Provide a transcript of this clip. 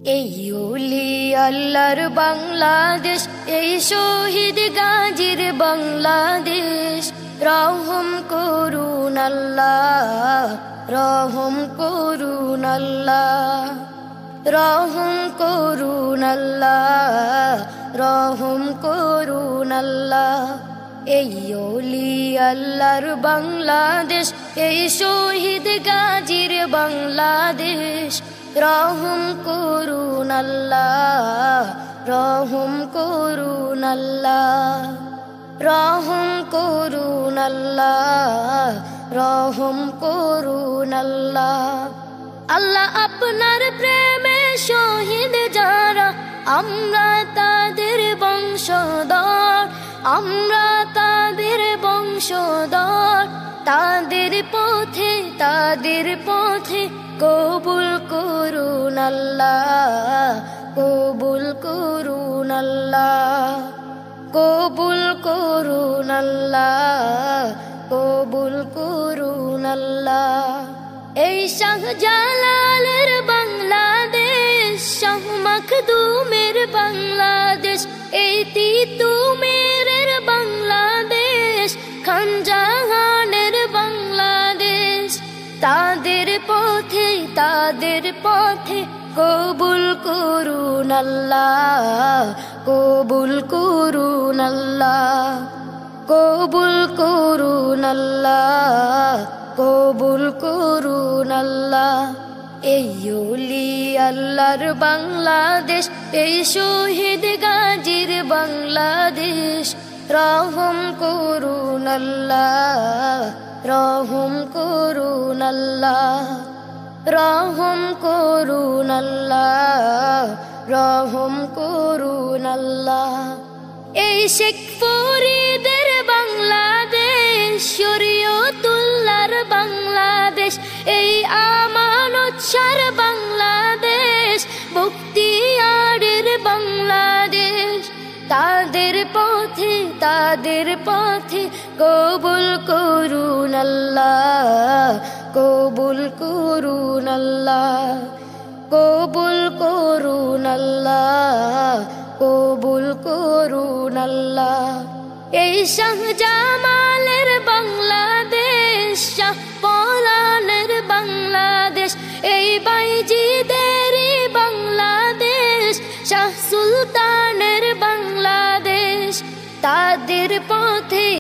এই ওলি আল্লাহর বাংলাদেশ, এই শহীদ গাজীর বাংলাদেশ। রহম করুন আল্লাহ, রহম করুন আল্লাহ, রহম করুন আল্লাহ, রহম করুন আল্লাহ। এই ওলি আল্লাহর বাংলাদেশ, এই শহীদ গাজীর বাংলাদেশ। রহম করুন আল্লাহ, রহম করুন আল্লাহ, রহম করুন আল্লাহ, রহম করুন আল্লাহ। আল্লাহ আপনার প্রেমে শহীদ যারা, আমরা তাদের বংশধর, আমরা তাদের বংশধর। তাদের পথে, তাদের পথে কবুল করুন আল্লাহ, কবুল করুন আল্লাহ, কবুল করুন আল্লাহ, কবুল করুন আল্লাহ। এই শাহজালালের বাংলাদেশ, শাহ মখদুমের বাংলাদেশ, এই তিতুমীরের বাংলাদেশ, খান জাহানের বাংলাদেশ। তাদের পথে, তাদের পথে কবুল করুন আল্লাহ, কবুল করুন আল্লাহ, কবুল করুন আল্লাহ, কবুল করুন আল্লাহ। এই ওলি আল্লাহর বাংলাদেশ, এই শহীদ গাজীর বাংলাদেশ। রহম করুন আল্লাহ, রহম করুন আল্লাহ, রহম করুন আল্লাহ, রহম করুন আল্লাহ। এই শেখ ফরিদের বাংলাদেশ, শরীয়তুল্লাহর বাংলাদেশ, এই আমানত শাহর বাংলাদেশ, বখতিয়ারের বাংলাদেশ। তাদের পথে, তাদের পথে কবুল করুন আল্লাহ, কবুল করুন আল্লাহ, কবুল করুন আল্লাহ, কবুল করুন আল্লাহ। এই শাহজামালের বাংলাদেশ, শাহ পরানের বাংলাদেশ, এই বাইজিদের বাংলাদেশ, শাহ সুলতানের বাংলাদেশ। তাদের পথে